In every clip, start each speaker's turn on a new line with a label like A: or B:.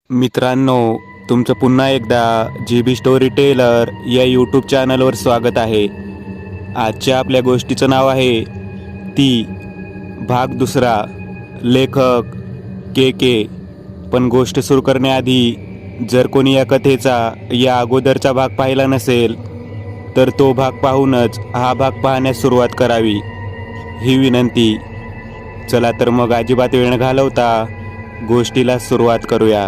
A: मित्रांनो, तुमचं पुन्हा एकदा GB स्टोरी टेलर या यूट्यूब चॅनलवर स्वागत आहे. आजच्या आपल्या गोष्टीचं नाव आहे ती. भाग दुसरा. लेखक के. पण गोष्ट सुरू करण्याआधी जर कोणी या कथेचा या अगोदरचा भाग पाहिला नसेल तर तो भाग पाहूनच हा भाग पाहण्यास सुरुवात करावी, ही विनंती. चला तर मग अजिबात वेळ न घालवता गोष्टीला सुरुवात करूया.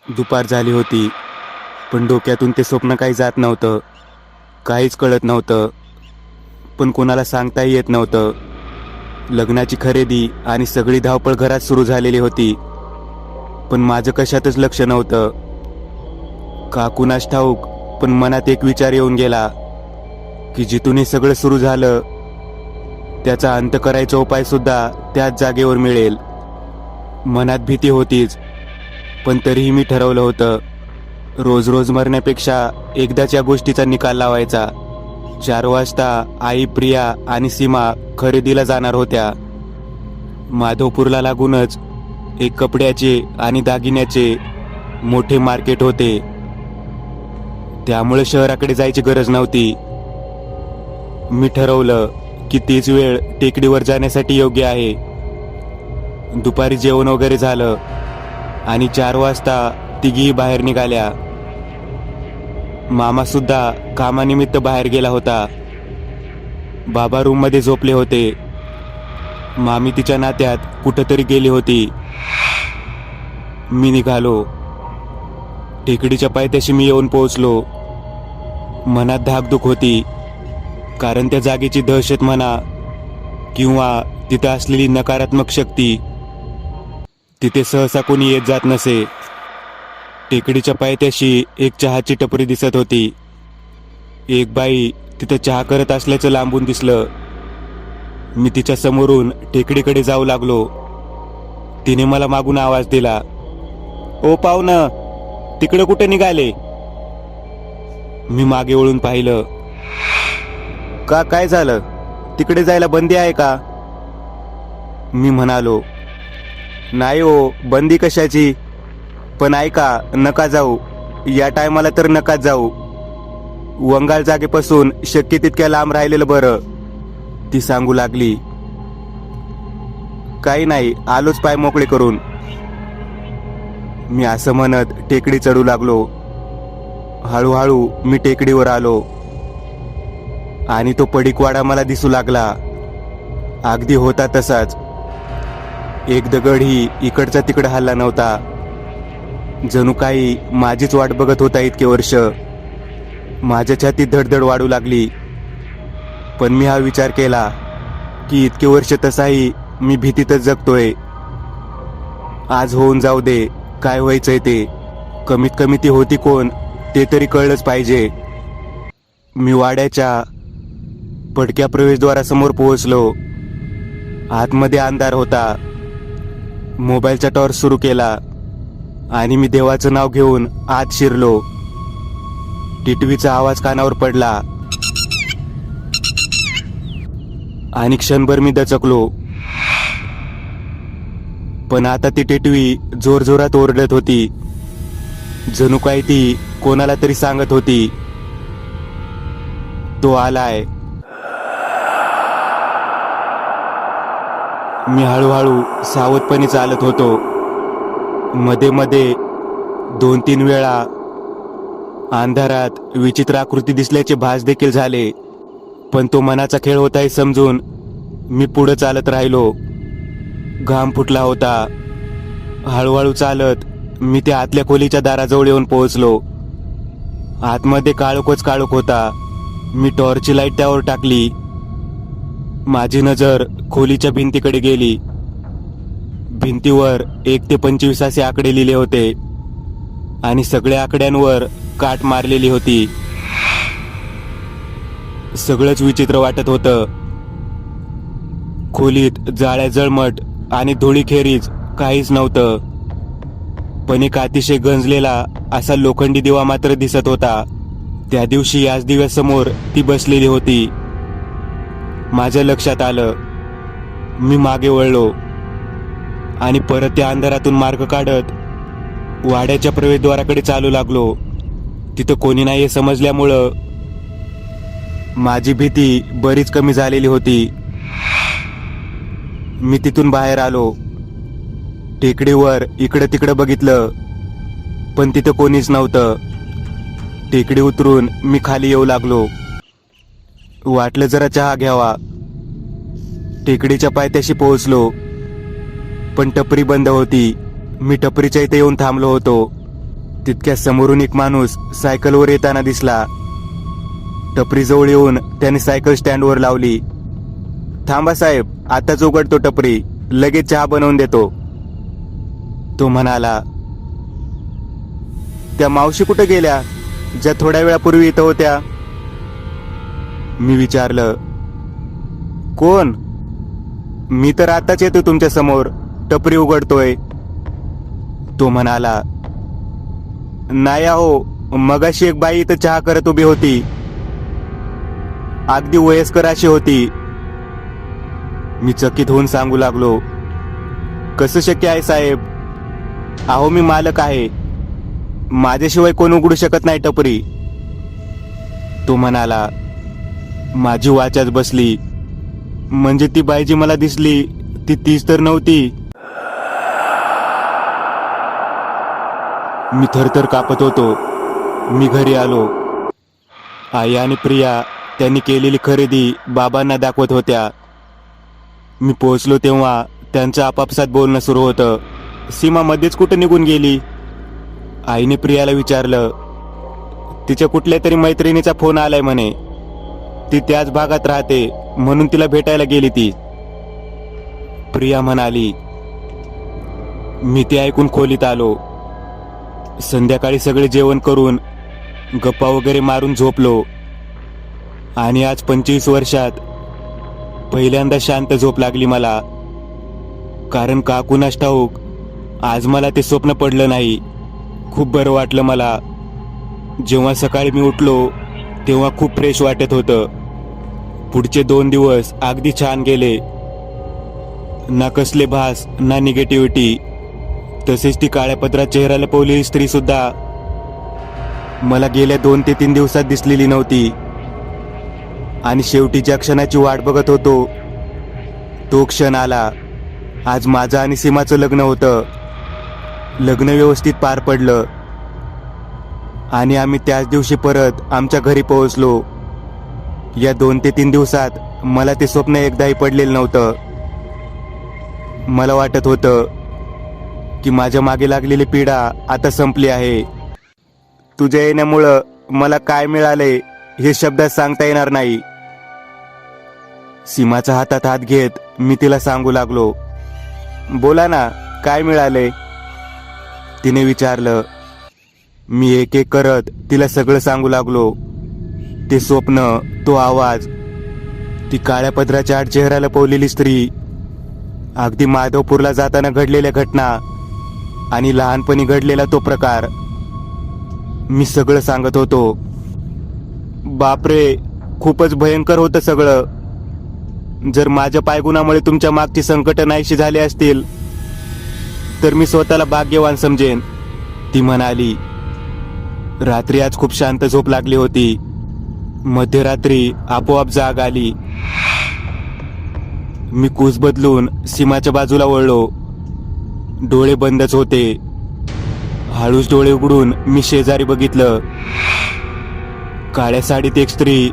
A: दुपार झाली होती, पण डोक्यातून ते स्वप्न काही जात नव्हतं. काहीच कळत नव्हतं, पण कोणाला सांगताही येत नव्हतं. लग्नाची खरेदी आणि सगळी धावपळ घरात सुरू झालेली होती, पण माझं कशातच लक्ष नव्हतं. का कुणास ठाऊक, पण मनात एक विचार येऊन गेला की जिथून हे सगळं सुरू झालं त्याचा अंत करायचा उपाय सुद्धा त्याच जागेवर मिळेल. मनात भीती होतीच, पण तरीही मी ठरवलं होतं, रोज रोज मरण्यापेक्षा एकदाच या गोष्टीचा निकाल लावायचा. 4 वाजता आई, प्रिया आणि सीमा खरेदीला जाणार होत्या. माधवपूरला लागूनच एक कपड्याचे आणि दागिन्याचे मोठे मार्केट होते, त्यामुळे शहराकडे जायची गरज नव्हती. मी ठरवलं की तीच वेळ टेकडीवर जाण्यासाठी योग्य आहे. दुपारी जेवण वगैरे झालं आणि 4 वाजता तिघीही बाहेर निघाल्या. मामा सुद्धा कामानिमित्त बाहेर गेला होता. बाबा रूममध्ये झोपले होते. मामी तिच्या नात्यात कुठंतरी गेली होती. मी निघालो. टेकडीच्या पायथ्याशी मी येऊन पोहोचलो. मनात धाकधूक होती, कारण त्या जागेची दहशत म्हणा किंवा तिथं असलेली नकारात्मक शक्ती. तिथे सहसा कोणी येत जात नसे. टेकडीच्या पायथ्याशी एक चहाची टपरी दिसत होती. एक बाई तिथं चहा करत असल्याचं लांबून दिसलं. मी तिच्या समोरून टेकडीकडे जाऊ लागलो. तिने मला मागून आवाज दिला, "ओ पाहुणं, तिकडं कुठे निघाले?" मी मागे वळून पाहिलं. "का, काय झालं? तिकडे जायला बंदी आहे का?" मी म्हणालो. "नाही हो, बंदी कशाची? पण ऐका, नका जाऊ. या टायमाला तर नका जाऊ. वंगाळ जागेपासून शक्य तितक्या लांब राहिलेलं बरं," ती सांगू लागली. "काही नाही, आलोच पाय मोकळे करून." मी असं म्हणत टेकडी चढू लागलो. हळूहळू मी टेकडीवर आलो आणि तो पडीकवाडा मला दिसू लागला. अगदी होता तसाच. एक दगडही इकडचा तिकडं हलला नव्हता. जणू काही माझीच वाट बघत होता इतके वर्ष. माझ्या छातीत धडधड वाढू लागली. पण मी हा विचार केला की इतके वर्ष तसाही मी भीतीतच जगतोय. आज होऊन जाऊ दे, काय व्हायचंय ते. कमीत कमी ती होती कोण ते तरी कळलंच पाहिजे. मी वाड्याच्या पडक्या प्रवेशद्वारासमोर पोहोचलो. आतमध्ये अंधार होता. मोबाईलचा टॉर्च सुरू केला आणि मी देवाचं नाव घेऊन आत शिरलो. टिटवीचा आवाज कानावर पडला आणि क्षणभर मी दचकलो. पण आता ती टिटवी जोरजोरात ओरडत होती. जणू काही ती कोणाला तरी सांगत होती, "तो आलाय." मी हळूहळू सावधपणे चालत होतो. मध्ये मध्ये 2-3 वेळा अंधारात विचित्र आकृती दिसल्याचे भास देखील झाले, पण तो मनाचा खेळ होता हे समजून मी पुढे चालत राहिलो. घाम फुटला होता. हळूहळू चालत मी त्या आतल्या खोलीच्या दाराजवळ येऊन पोहोचलो. आतमध्ये काळोखच काळोख होता. मी टॉर्चची लाईट त्यावर टाकली. माझी नजर खोलीच्या भिंतीकडे गेली. भिंतीवर 1 ते 25 असे आकडे लिहिले होते आणि सगळ्या आकड्यांवर काट मारलेली होती. सगळंच विचित्र वाटत होतं. खोलीत जाळ्या जळमट आणि धुळीखेरीज काहीच नव्हतं, पण एक अतिशय गंजलेला असा लोखंडी दिवा मात्र दिसत होता. त्या दिवशी याच दिव्यासमोर ती बसलेली होती. माझ्या लक्षात आलं. मी मागे वळलो आणि परत त्या अंधारातून मार्ग काढत वाड्याच्या प्रवेशद्वाराकडे चालू लागलो. तिथं कोणी नाही हे समजल्यामुळं माझी भीती बरीच कमी झालेली होती. मी तिथून बाहेर आलो. टेकडीवर इकडं तिकडं बघितलं, पण तिथं कोणीच नव्हतं. टेकडी उतरून मी खाली येऊ लागलो. वाटलं जरा चहा घ्यावा. टेकडीच्या पायथ्याशी पोहोचलो, पण टपरी बंद होती. मी टपरीच्या इथे येऊन थांबलो होतो. तितक्या समोरून एक माणूस सायकलवर येताना दिसला. टपरीजवळ येऊन त्याने सायकल स्टँडवर लावली. थांबा साहेब, आताच उघडतो टपरी, लगेच चहा बनवून देतो, तो म्हणाला. त्या मावशी कुठे गेल्या, ज्या थोड्या वेळापूर्वी इथं होत्या? मी विचारलं. कोण? मी तर आताच येतो तुमच्या समोर, टपरी उघडतोय, तो म्हणाला. नाही अहो, मगाशी एक बाई इथं चहा करत उभी होती, अगदी वयस्कर अशी होती. मी चकित होऊन सांगू लागलो. कसं शक्य आहे साहेब? अहो मी मालक आहे, माझ्याशिवाय कोण उघडू शकत नाही टपरी, तो म्हणाला. माझी वाचाच बसली. म्हणजे ती बाई जी मला दिसली ती तीच तर नव्हती. मी थरथर कापत होतो. मी घरी आलो. आई आणि प्रिया त्यांनी केलेली खरेदी बाबांना दाखवत होत्या. मी पोहोचलो तेव्हा त्यांचं आपापसात बोलणं सुरू होतं. सीमा मध्येच कुठे निघून गेली? आईने प्रियाला विचारलं. तिच्या कुठल्या तरी मैत्रिणीचा फोन आलाय म्हणे, ती त्याच भागात राहते म्हणून तिला भेटायला गेली ती, प्रिया म्हणाली. मी ते ऐकून खोलीत आलो. संध्याकाळी सगळे जेवण करून गप्पा वगैरे मारून झोपलो आणि आज 25 वर्षात पहिल्यांदा शांत झोप लागली मला. कारण का कुणास ठाऊक आज मला ते स्वप्न पडलं नाही. खूप बरं वाटलं मला. जेव्हा सकाळी मी उठलो तेव्हा खूप फ्रेश वाटत होतं. पुढचे 2 दिवस अगदी छान गेले. ना कसले भास ना निगेटिव्हिटी. तसेच ती काळ्या पदरात चेहरा लपवलेली स्त्री सुद्धा मला गेल्या 2 ते 3 दिवसात दिसलेली नव्हती. आणि शेवटी ज्या क्षणाची वाट बघत होतो तो क्षण आला. आज माझं आणि सीमाचं लग्न होतं. लग्न व्यवस्थित पार पडलं आणि आम्ही त्याच दिवशी परत आमच्या घरी पोहोचलो. या 2 ते 3 दिवसात मला ते स्वप्न एकदाही पडलेलं नव्हतं. मला वाटत होतं की माझ्या मागे लागलेली पीडा आता संपली आहे. तुझ्या येण्यामुळं मला काय मिळाले हे शब्दात सांगता येणार नाही. सीमाचा हातात हात घेत मी तिला सांगू लागलो. बोला ना, काय मिळाले? तिने विचारलं. मी एक एक करत तिला सगळं सांगू लागलो. ते स्वप्न, तो आवाज, ती काळ्या पदराच्या आड चेहरा लपवलेली स्त्री, अगदी माधवपूरला जाताना घडलेल्या घटना आणि लहानपणी घडलेला तो प्रकार. मी सगळं सांगत होतो. बापरे, खूपच भयंकर होतं सगळं. जर माझ्या पायगुणामुळे तुमच्या मागची संकट नाहीशी झाली असतील तर मी स्वतःला भाग्यवान समजेन, ती म्हणाली. रात्री आज खूप शांत झोप लागली होती. मध्यरात्री आपोआप जाग आली. मी कूस बदलून सीमाच्या बाजूला वळलो. डोळे बंदच होते. हळूच डोळे उघडून मी शेजारी बघितलं. काळ्या साडीत एक स्त्री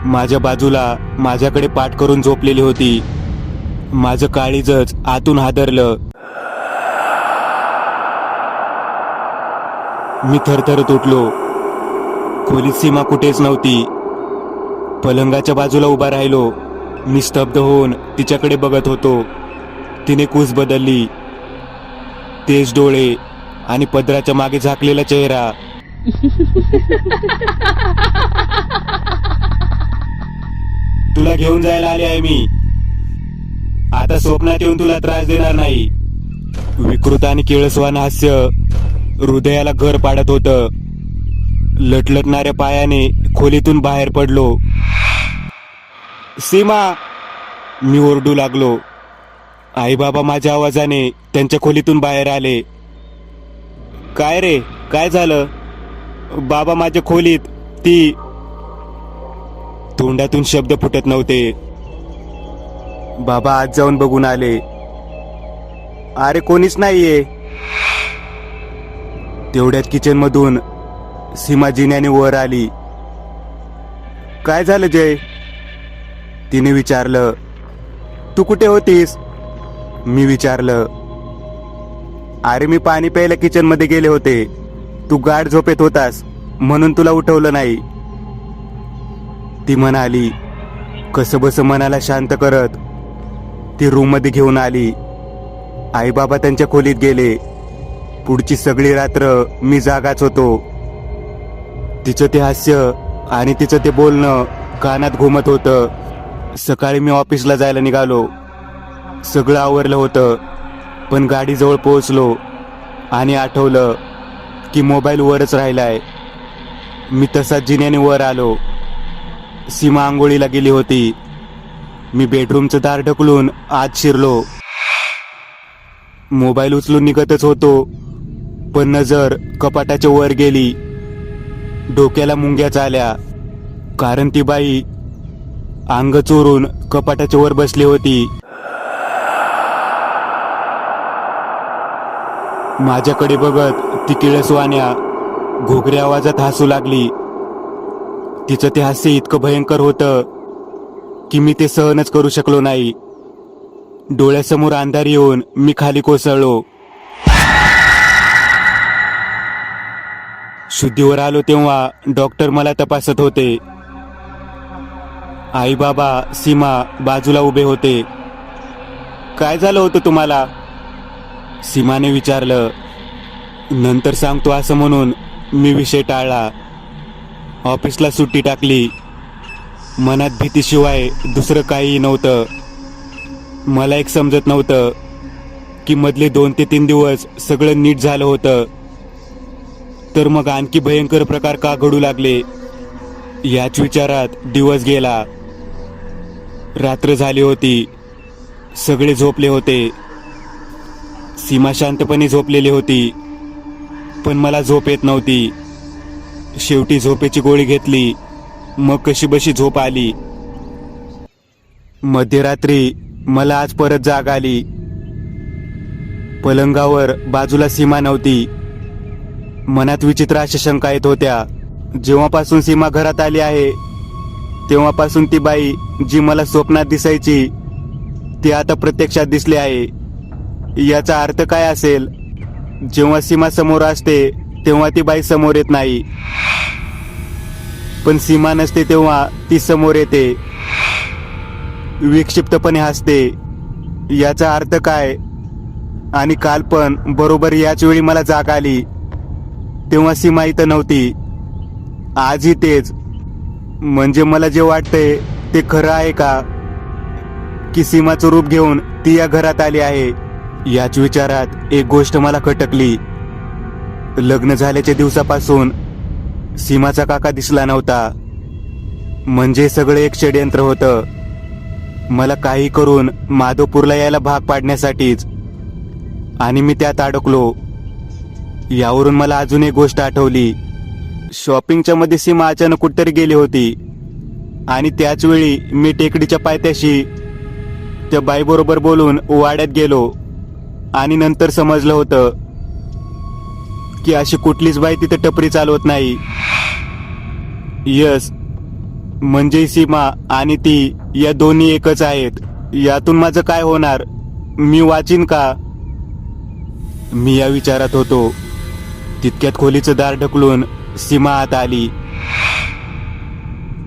A: माझ्या बाजूला माझ्याकडे पाठ करून झोपलेली होती. माझं काळीजच आतून हादरलं. मी थरथरत उठलो. खोलीत सीमा कुठेच नव्हती. पलंगाच्या बाजूला उभा राहिलो. मी स्तब्ध होऊन तिच्याकडे बघत होतो. तिने कूस बदलली. तेज डोळे आणि पदराच्या मागे झाकलेला चेहरा. तुला घेऊन जायला आले आहे मी. आता स्वप्नात येऊन तुला त्रास देणार नाही. विकृत आणि किळसवान हास्य हृदयाला घर पाडत होतं. लटलटणाऱ्या पायाने खोलीतून बाहेर पडलो. सीमा, मी ओरडू लागलो. आई बाबा माझ्या आवाजाने त्यांच्या खोलीतून बाहेर आले. काय रे, काय झालं? बाबा माझ्या खोलीत. ती. तोंडातून शब्द फुटत नव्हते. बाबा आत जाऊन बघून आले. अरे कोणीच नाहीये. तेवढ्यात किचन मधून सीमा जिन्याने वर आली. काय झालं जय? तिने विचारलं. तू कुठे होतीस? मी विचारलं. अरे मी पाणी प्यायला किचन मध्ये गेले होते. तू गाढ झोपेत होतास म्हणून तुला उठवलं नाही. ती म्हणाली. कसंबस मनाला शांत करत ती रूम मध्ये घेऊन आली. आई बाबा त्यांच्या खोलीत गेले. पुढची सगळी रात्र मी जागाच होतो. तिचं ते हास्य आणि तिचं ते बोलणं कानात घुमत होतं. सकाळी मी ऑफिसला जायला निघालो. सगळं आवरलं होतं, पण गाडीजवळ पोहोचलो आणि आठवलं की मोबाईल वरच राहिलाय. मी तसाच जिन्याने वर आलो. सीमा आंघोळीला गेली होती. मी बेडरूमचं दार ढकलून आत शिरलो. मोबाईल उचलून निघतच होतो, पण नजर कपाटाच्या वर गेली. डोक्याला मुंग्याच आल्या, कारण ती बाई अंग चोरून कपाटाच्या वर बसली होती. माझ्याकडे बघत ती किळसवाण्या घोगऱ्या आवाजात हसू लागली. तिचं ते हास्य इतकं भयंकर होतं की मी ते सहनच करू शकलो नाही. डोळ्यासमोर अंधार येऊन मी खाली कोसळलो. शुद्धीवर आलो तेव्हा डॉक्टर मला तपासत होते. आई बाबा सीमा बाजूला उभे होते. काय झालं होतं तुम्हाला? सीमाने विचारलं. नंतर सांगतो असं म्हणून मी विषय टाळला. ऑफिसला सुट्टी टाकली. मनात भीतीशिवाय दुसरं काहीही नव्हतं. मला एक समजत नव्हतं की मधले 2 ते 3 दिवस सगळं नीट झालं होतं, तर मग आणखी भयंकर प्रकार का घडू लागले याच विचारात दिवस गेला. रात्र झाली होती. सगळे झोपले होते. सीमा शांतपणे झोपलेली होती, पण मला झोप येत नव्हती. शेवटी झोपेची गोळी घेतली. मग कशीबशी झोप आली. मध्यरात्री मला आज परत जाग आली. पलंगावर बाजूला सीमा नव्हती. मनात विचित्र अशा शंका येत होत्या. जेव्हापासून सीमा घरात आली आहे तेव्हापासून ती बाई जी मला स्वप्नात दिसायची ती आता प्रत्यक्षात दिसली आहे. याचा अर्थ काय असेल? जेव्हा सीमा समोर असते तेव्हा ती बाई समोर येत नाही, पण सीमा नसते तेव्हा ती समोर येते. विक्षिप्तपणे हसते. याचा अर्थ काय? आणि काल पण बरोबर याच वेळी मला जाग आली तेव्हा सीमा इथं नव्हती. आजही तेच. म्हणजे मला जे वाटतंय ते खरं आहे का, की सीमाचं रूप घेऊन ती या घरात आली आहे? याच विचारात एक गोष्ट मला खटकली. लग्न झाल्याच्या दिवसापासून सीमाचा काका दिसला नव्हता. म्हणजे सगळं एक षड्यंत्र होतं. मला काही करून माधवपूरला यायला भाग पाडण्यासाठीच. आणि मी त्यात अडकलो. यावरून मला अजून एक गोष्ट आठवली. शॉपिंगच्या मध्ये सीमा अचानक कुठतरी गेली होती आणि त्याच वेळी मी टेकडीच्या पायथ्याशी त्या बाईबरोबर बोलून वाड्यात गेलो. आणि नंतर समजलं होतं की अशी कुठलीच बाई तिथे टपरी चालवत नाही. यस, म्हणजे सीमा आणि ती या दोन्ही एकच आहेत. यातून माझं काय होणार? मी वाचीन का? मी या विचारात होतो. तितक्यात खोलीचं दार ढकलून सीमा आत आली.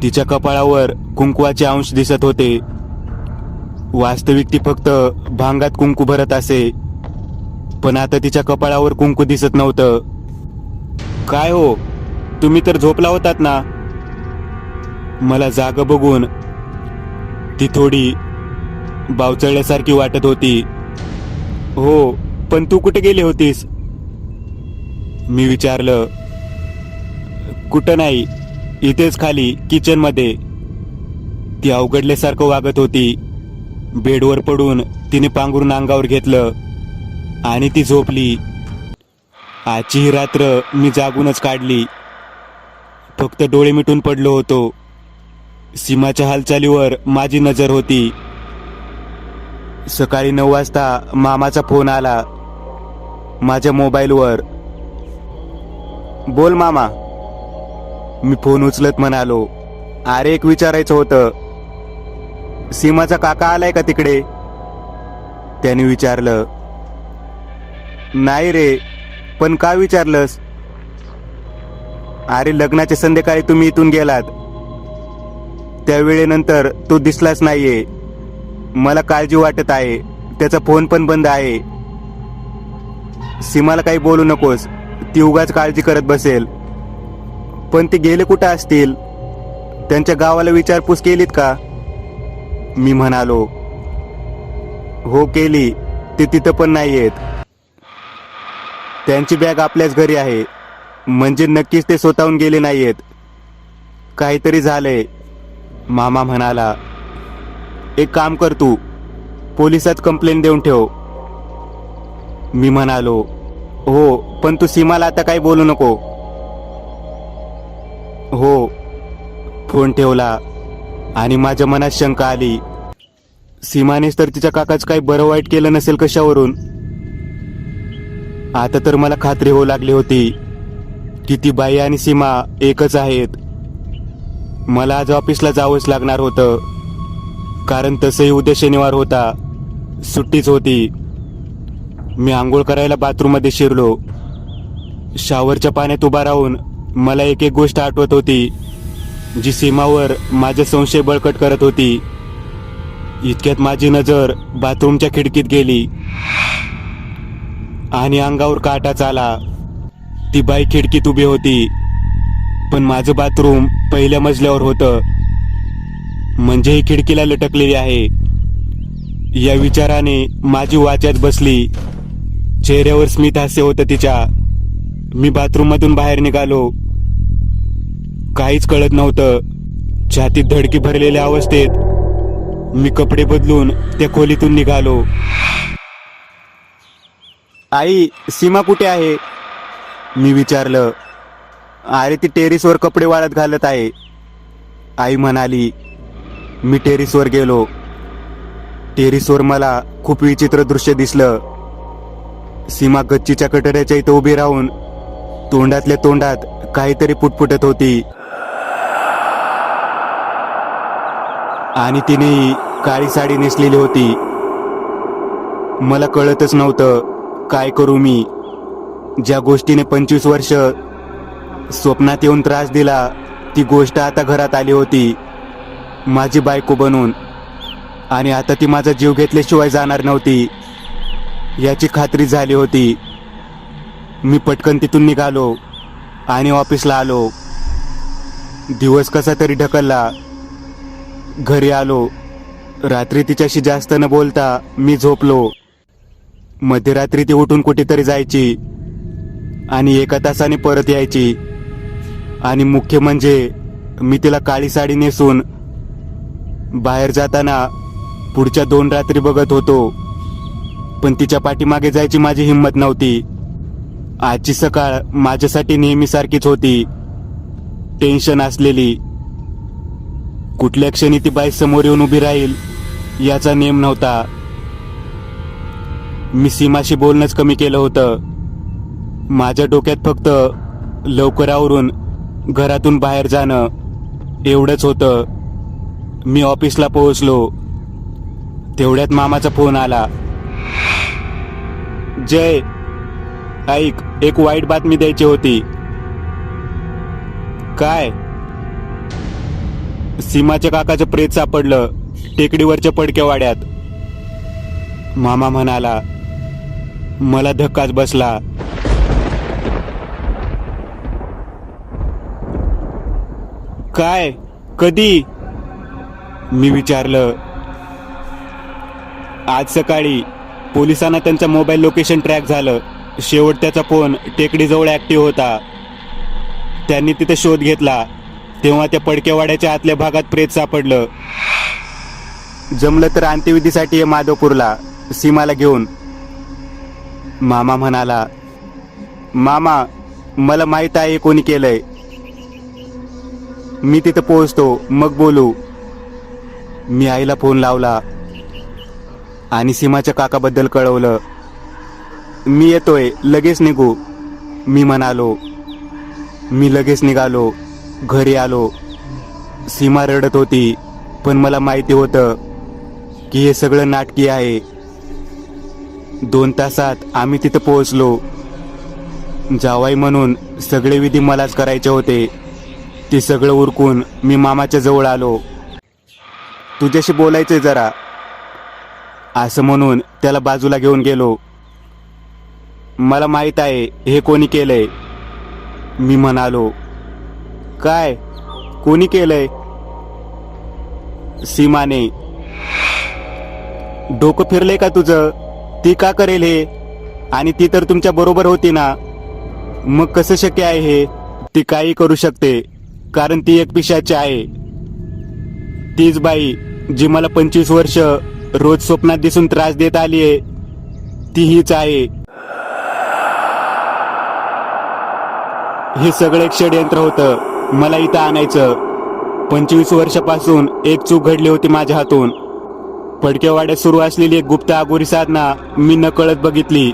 A: तिच्या कपाळावर कुंकवाचे अंश दिसत होते. वास्तविक ती फक्त भांगात कुंकू भरत असे, पण आता तिच्या कपाळावर कुंकू दिसत नव्हतं. काय हो, तुम्ही तर झोपला होतात ना? मला जाग बघून ती थोडी बावचळल्यासारखी वाटत होती. हो, पण तू कुठे गेली होतीस? मी विचारलं. कुठं नाही, इथेच खाली किचनमध्ये. ती अवघडल्यासारखं वागत होती. बेडवर पडून तिने पांघरून अंगावर घेतलं आणि ती झोपली. आजची ही रात्र मी जागूनच काढली. फक्त डोळे मिटून पडलो होतो. सीमाच्या हालचालीवर माझी नजर होती. सकाळी 9 वाजता मामाचा फोन आला माझ्या मोबाईलवर. बोल मामा. मी फोन उचलत म्हणालो, अरे एक विचारायचं होतं. सीमाचा काका आलाय का तिकडे? त्याने विचारलं. नाही रे, पण का विचारलंस? अरे लग्नाच्या संध्याकाळी तुम्ही इथून गेलात, त्यावेळेनंतर तो दिसलाच नाहीये. मला काळजी वाटत आहे. त्याचा फोन पण बंद आहे. सीमाला काही बोलू नकोस, ती उगाच काळजी करत बसेल. पण ते गेले कुठं असतील? त्यांच्या गावाला विचारपूस केलीत का? मी म्हणालो. हो केली, ते तिथं पण नाहीयेत. त्यांची बॅग आपल्याच घरी आहे, म्हणजे नक्कीच ते स्वतःहून गेले नाहीयेत. काहीतरी झालंय, मामा म्हणाला. एक काम कर तू, पोलिसात कंप्लेंट देऊन ठेव. मी म्हणालो. हो, पण तू सीमाला आता काही बोलू नको. हो. फोन ठेवला आणि माझ्या मनात शंका आली. सीमानेच तर तिच्या काकाचं काही बरं वाईट केलं नसेल कशावरून? आता तर मला खात्री होऊ लागली होती की ती बाई आणि सीमा एकच आहेत. मला आज ऑफिसला जावंच लागणार होतं, कारण तसंही उद्या शनिवार होता, सुट्टीच होती. मी आंघोळ करायला बाथरूममध्ये शिरलो. शॉवरच्या पाण्यात उभा राहून मला एक एक गोष्ट आठवत होती, जी सीमावर माझे संशय बळकट करत होती. इतक्यात माझी नजर बाथरूमच्या खिडकीत गेली आणि अंगावर काटाच आला. ती बाई खिडकीत उभी होती, पण माझं बाथरूम पहिल्या मजल्यावर होतं, म्हणजे ही खिडकीला लटकलेली आहे. या विचाराने माझी वाचाच बसली. चेहऱ्यावर स्मित हास्य होतं तिच्या. मी बाथरूममधून बाहेर निघालो. काहीच कळत नव्हतं. छातीत धडकी भरलेल्या अवस्थेत मी कपडे बदलून त्या खोलीतून निघालो. आई, सीमा कुठे आहे? मी विचारलं. अरे ती टेरिसवर कपडे वाळत घालत आहे, आई म्हणाली. मी टेरिसवर गेलो. टेरिसवर मला खूप विचित्र दृश्य दिसलं. सीमा गच्चीच्या कटड्याच्या इथं उभी राहून तोंडातल्या तोंडात काहीतरी पुटपुटत होती आणि तिनेही काळी साडी नेसलेली होती. मला कळतच नव्हतं काय करू मी. ज्या गोष्टीने 25 वर्ष स्वप्नात येऊन त्रास दिला, ती गोष्ट आता घरात आली होती, माझी बायको बनून. आणि आता ती माझा जीव घेतल्याशिवाय जाणार नव्हती, याची खात्री झाली होती. मी पटकन तिथून निघालो आणि ऑफिसला आलो. दिवस कसा तरी ढकलला. घरी आलो. रात्री तिच्याशी जास्त न बोलता मी झोपलो. मध्यरात्री ती उठून कुठेतरी जायची आणि 1 तासाने परत यायची. आणि मुख्य म्हणजे मी तिला काळी साडी नेसून बाहेर जाताना पुढच्या 2 रात्री बघत होतो, पण तिच्या पाठीमागे जायची माझी हिंमत नव्हती. आजची सकाळ माझ्यासाठी नेहमीसारखीच होती, टेन्शन असलेली. कुठल्या क्षणी ती बाई समोर येऊन उभी राहील याचा नेम नव्हता. मी सीमाशी बोलणंच कमी केलं होतं. माझ्या डोक्यात फक्त लवकर आवरून घरातून बाहेर जाणं एवढंच होतं. मी ऑफिसला पोहोचलो. तेवढ्यात मामाचा फोन आला. जय, ऐक, एक वाईट बातमी द्यायची होती. काय? सीमाच्या काकाचं प्रेत सापडलं टेकडीवरच्या पडक्या वाड्यात, मामा म्हणाला. मला धक्काच बसला. काय? कधी? मी विचारलं. आज सकाळी पोलिसांना त्यांचा मोबाईल लोकेशन ट्रॅक झालं. शेवट त्याचा फोन टेकडीजवळ ॲक्टिव्ह होता. त्यांनी तिथे शोध घेतला तेव्हा त्या पडकेवाड्याच्या आतल्या भागात प्रेत सापडलं. जमलं तर अंत्यविधीसाठी ये माधवपूरला सीमाला घेऊन. मामा म्हणाला, मामा मला माहीत आहे कोणी केलंय. मी तिथं पोहोचतो मग बोलू. मी आईला फोन लावला आणि सीमाच्या काकाबद्दल कळवलं. मी येतोय, लगेच निघू, मी म्हणालो. मी लगेच निघालो. घरी आलो. सीमा रडत होती, पण मला माहिती होतं की हे सगळं नाटकी आहे. 2 तासात आम्ही तिथं पोहोचलो. जावाई म्हणून सगळे विधी मलाच करायचे होते. ते सगळं उरकून मी मामाच्या जवळ आलो. तुझ्याशी बोलायचंय जरा, असं म्हणून त्याला बाजूला घेऊन गेलो. मला माहित आहे हे कोणी केलंय, मी म्हणालो. काय, कोणी केलंय? सीमाने. डोकं फिरलंय का तुझं? ती का करेल हे? आणि ती तर तुमच्या बरोबर होती ना. मग कसं शक्य आहे हे? ती काही करू शकते कारण ती एक पिशाची आहे. तीच बाई जी मला 25 वर्ष रोज स्वप्नात दिसून त्रास देत आलीये, ती हीच आहे. हे सगळं एक षडयंत्र होतं मला इथं आणायचं. 25 वर्षापासून एक चूक घडली होती माझ्या हातून. पडकेवाड्यात सुरू असलेली एक गुप्त आगोरी साधना मी नकळत बघितली.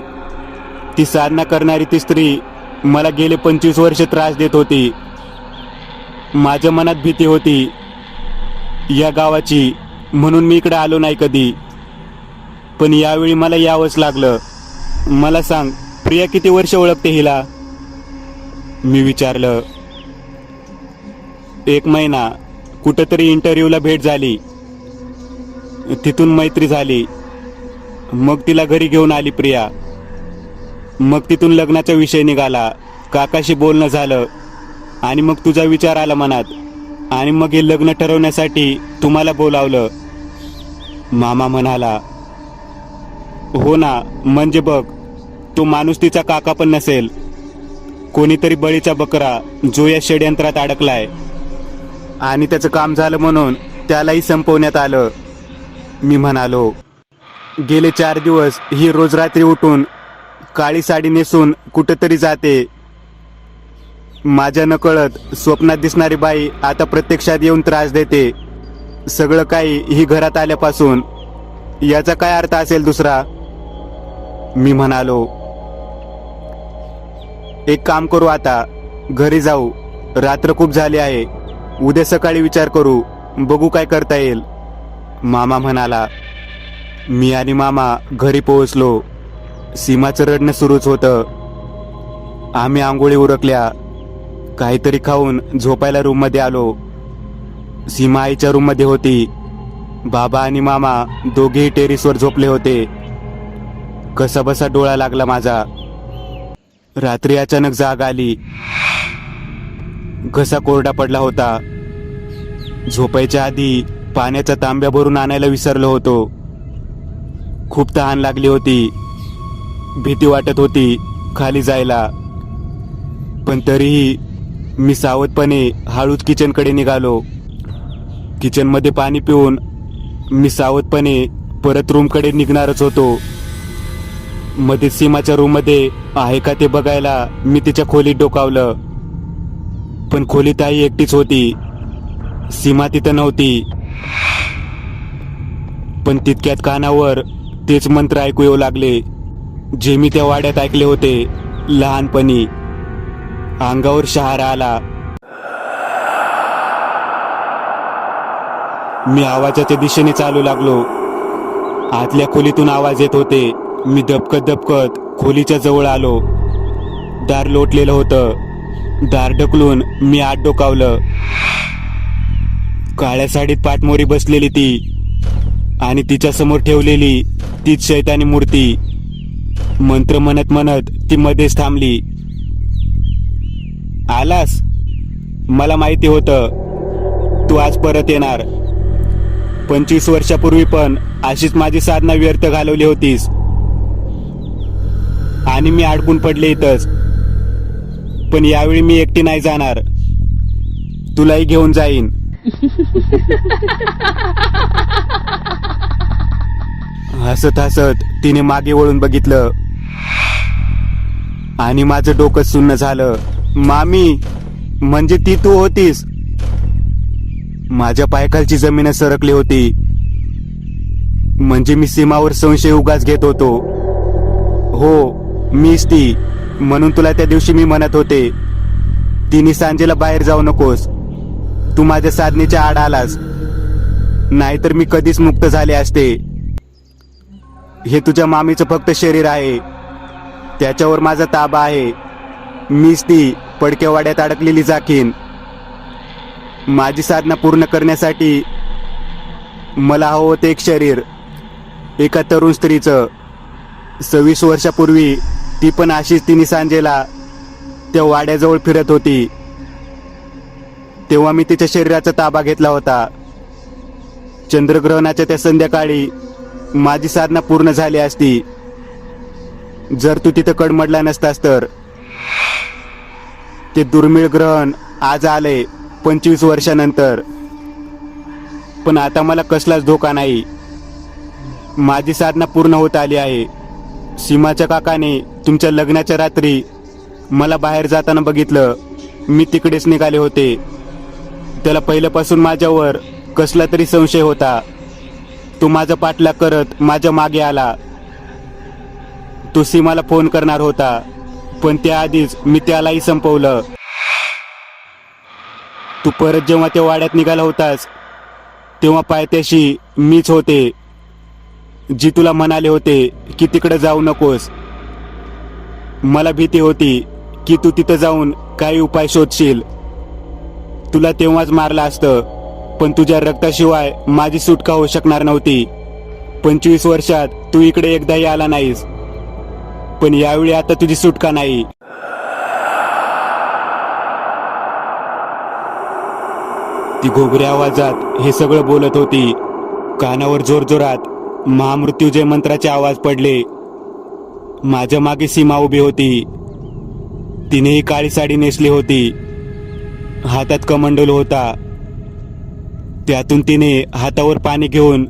A: ती साधना करणारी ती स्त्री मला गेले 25 वर्ष त्रास देत होती. माझ्या मनात भीती होती या गावाची, म्हणून मी इकडे आलो नाही कधी. पण यावेळी मला यावंच लागलं. मला सांग, प्रिया किती वर्ष ओळखते हिला? मी विचारलं. 1 महिना. कुठंतरी इंटरव्ह्यूला भेट झाली, तिथून मैत्री झाली. मग तिला घरी घेऊन आली प्रिया. मग तिथून लग्नाचा विषय निघाला. काकाशी बोलणं झालं आणि मग तुझा विचार आला मनात. आणि मग हे लग्न ठरवण्यासाठी तुम्हाला बोलावलं. मामा म्हणाला, हो ना, म्हणजे बघ, तो माणूस तिचा काका पण नसेल, कोणीतरी बळीचा बकरा जो या षडयंत्रात अडकलाय. आणि त्याचं काम झालं म्हणून त्यालाही संपवण्यात आलं, मी म्हणालो. गेले 4 दिवस ही रोज रात्री उठून काळी साडी नेसून कुठेतरी जाते. माझ्या नकळत स्वप्नात दिसणारी बाई आता प्रत्यक्षात येऊन त्रास देते. सगळं काही ही घरात आल्यापासून. याचा काय अर्थ असेल दुसरा? मी म्हणालो. एक काम करू, आता घरी जाऊ. रात्र खूप झाली आहे. उद्या सकाळी विचार करू, बघू काय करता येईल, मामा म्हणाला. मी आणि मामा घरी पोहोचलो. सीमाचं रडणं सुरूच होतं. आम्ही आंघोळी उरकल्या. काहीतरी खाऊन झोपायला रूममध्ये आलो. सीमा आईच्या रूममध्ये होती. बाबा आणि मामा दोघेही टेरेसवर झोपले होते. कसाबसा डोळा लागला माझा. रात्री अचानक जाग आली. घसा कोरडा पडला होता. झोपायच्या आधी पाण्याचा तांब्या भरून आणायला विसरलो होतो. खूप तहान लागली होती. भीती वाटत होती खाली जायला. पण तरीही मी सावधपणे हळूच किचनकडे निघालो. किचनमध्ये पाणी पिऊन मी सावधपणे परत रूमकडे निघणारच होतो. मध्ये सीमाच्या रूममध्ये आहे का ते बघायला मी तिच्या खोलीत डोकावलं. पण खोलीत आई एकटीच होती. सीमा तिथं नव्हती. पण तितक्यात कानावर तेच मंत्र ऐकू येऊ लागले जे मी त्या वाड्यात ऐकले होते लहानपणी. अंगावर शहारा आला. मी आवाजाच्या दिशेने चालू लागलो. आतल्या खोलीतून आवाज येत होते. मी दबकत दबकत खोलीच्या जवळ आलो. दार लोटलेलं होतं. दार ढकलून मी आत डोकावलं. काळ्या साडीत पाठमोरी बसलेली ती आणि तिच्या समोर ठेवलेली तीच शैतानी मूर्ती. मंत्र म्हणत म्हणत ती मध्येच थांबली. आलास? मला माहिती होतं तू आज परत येणार. 25 वर्षापूर्वी पण अशीच माझी साधना व्यर्थ घालवली होतीस आणि मी अडकून पडले इथंच. पण यावेळी मी एकटी नाही जाणार, तुलाही घेऊन जाईन. हसत हसत तिने मागे वळून बघितलं आणि माझं डोकं सुन्न झालं. मामी, म्हणजे ती तू होतीस? माझ्या पायाखालची जमीन सरकली होती. म्हणजे मी सीमावर संशय उगाच घेत होतो. हो, मीच ती. म्हणून तुला त्या दिवशी मी म्हणत होते, तिने सांजेला बाहेर जाऊ नकोस. तू माझ्या साधनेच्या आड आलास, नाहीतर मी कधीच मुक्त झाले असते. हे तुझ्या मामीचं फक्त शरीर आहे, त्याच्यावर माझा ताबा आहे. मीच ती पडक्या वाड्यात अडकलेली जाकीन. माझी साधना पूर्ण करण्यासाठी मला हवं होतं एक शरीर, एका तरुण स्त्रीचं. 26 वर्षापूर्वी ती पण अशीच तिने सांजेला त्या वाड्याजवळ फिरत होती. तेव्हा मी तिच्या शरीराचा ताबा घेतला होता. चंद्रग्रहणाच्या त्या संध्याकाळी माझी साधना पूर्ण झाली असती, जर तू तिथं कडमडला नसतास तर. ते दुर्मिळ ग्रहण आज आले 25 वर्षानंतर. पण आता मला कसलाच धोका नाही. माझी साधना पूर्ण होत आली आहे. सीमाच्या काकाने तुमच्या लग्नाच्या रात्री मला बाहेर जाताना बघितलं. मी तिकडेच निघाले होते. त्याला पहिल्यापासून माझ्यावर कसला तरी संशय होता. तो माझा पाठलाग करत माझ्या मागे आला. तो सीमाला फोन करणार होता, पण त्याआधीच मी त्यालाही संपवलं. तू परत जेव्हा त्या वाड्यात निघाला होतास, तेव्हा पायथ्याशी मीच होते, जी तुला म्हणाले होते की तिकडे जाऊ नकोस. मला भीती होती की तू तिथं जाऊन काही उपाय शोधशील. तुला तेव्हाच मारलं असतं, पण तुझ्या रक्ताशिवाय माझी सुटका होऊ शकणार नव्हती. 25 वर्षात तू इकडे एकदाही आला नाहीस, पण यावेळी आता तुझी सुटका नाही. ती घोगऱ्या आवाजात हे सगळं बोलत होती. कानावर जोरजोरात महामृत्युंजय मंत्राचे आवाज पडले. माझ्या मागे सीमा उभी होती. तिनेही काळी साडी नेसली होती. हातात कमंडल होता. त्यातून तिने हातावर पाणी घेऊन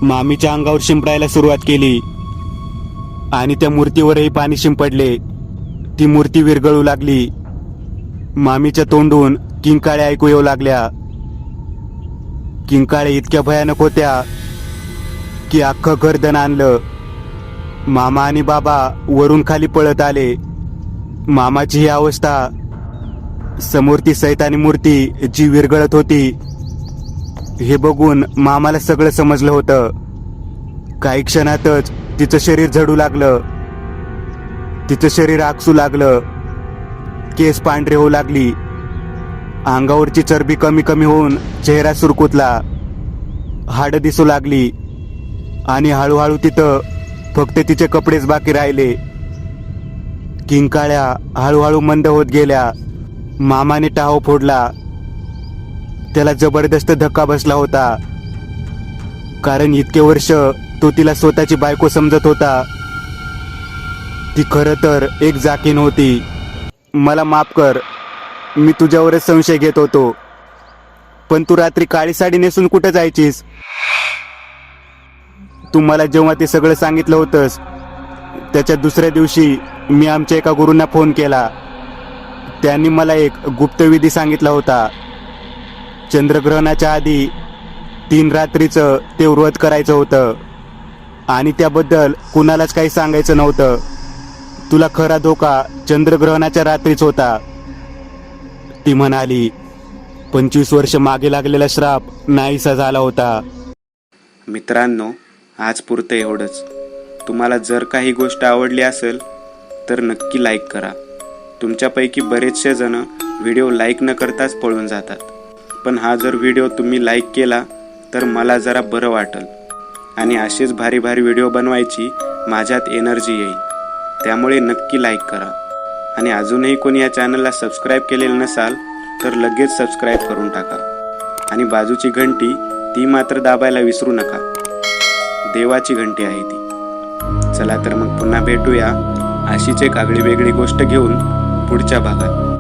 A: मामीच्या अंगावर शिंपडायला सुरुवात केली आणि त्या मूर्तीवरही पाणी शिंपडले. ती मूर्ती विरघळू लागली. मामीच्या तोंडून किंकाळ्या ऐकू येऊ लागल्या. किंकाळ्या इतक्या भयानक होत्या की अख्खं घर दण आणलं. मामा आणि बाबा वरून खाली पळत आले. मामाची ही अवस्था, समोर ती सैतानी मूर्ती जी विरघळत होती, हे बघून मामाला सगळं समजलं होतं. काही क्षणातच तिचं शरीर झडू लागलं. तिचं शरीर आकसू लागलं. केस पांढरे होऊ लागली. अंगावरची चरबी कमी कमी होऊन चेहरा सुरकुतला. हाडं दिसू लागली आणि हळूहळू तिथं फक्त तिचे कपडेच बाकी राहिले. किंकाळ्या हळूहळू मंद होत गेल्या. मामाने टाहो फोडला. त्याला जबरदस्त धक्का बसला होता, कारण इतके वर्ष तो तिला स्वतःची बायको समजत होता. ती खरं तर एक जाकीन होती. मला माफ कर, मी तुझ्यावरच संशय घेत होतो. पण तू रात्री काळी साडी नेसून कुठं जायचीस? तू मला जेव्हा ते सगळं सांगितलं होतंस, त्याच्या दुसऱ्या दिवशी मी आमच्या एका गुरूंना फोन केला. त्यांनी मला एक गुप्तविधी सांगितला होता. चंद्रग्रहणाच्या आधी 3 रात्रीचं ते व्रत करायचं होतं आणि त्याबद्दल कुणालाच काही सांगायचं नव्हतं. तुला खरा धोका चंद्रग्रहणाच्या रात्रीच होता. ती म्हणाली. 25 वर्ष मागे लागलेला श्राप नाहीसा झाला होता.
B: मित्रांनो, आज पुरतं एवढंच. तुम्हाला जर काही गोष्ट आवडली असेल तर नक्की लाईक करा. तुमच्यापैकी बरेचसे जण व्हिडिओ लाईक न करताच पळून जातात, पण हा जर व्हिडिओ तुम्ही लाईक केला तर मला जरा बरं वाटेल आणि असेच भारी भारी व्हिडिओ बनवायची माझ्यात एनर्जी येईल. त्यामुळे नक्की लाईक करा आणि अजूनही कोणी या चॅनलला सबस्क्राईब केलेलं नसाल तर लगेच सबस्क्राईब करून टाका आणि बाजूची घंटी ती मात्र दाबायला विसरू नका. देवाची घंटी आहे ती. चला तर मग पुन्हा भेटूया अशीच एक आगळी वेगळी गोष्ट घेऊन पुढच्या भागात.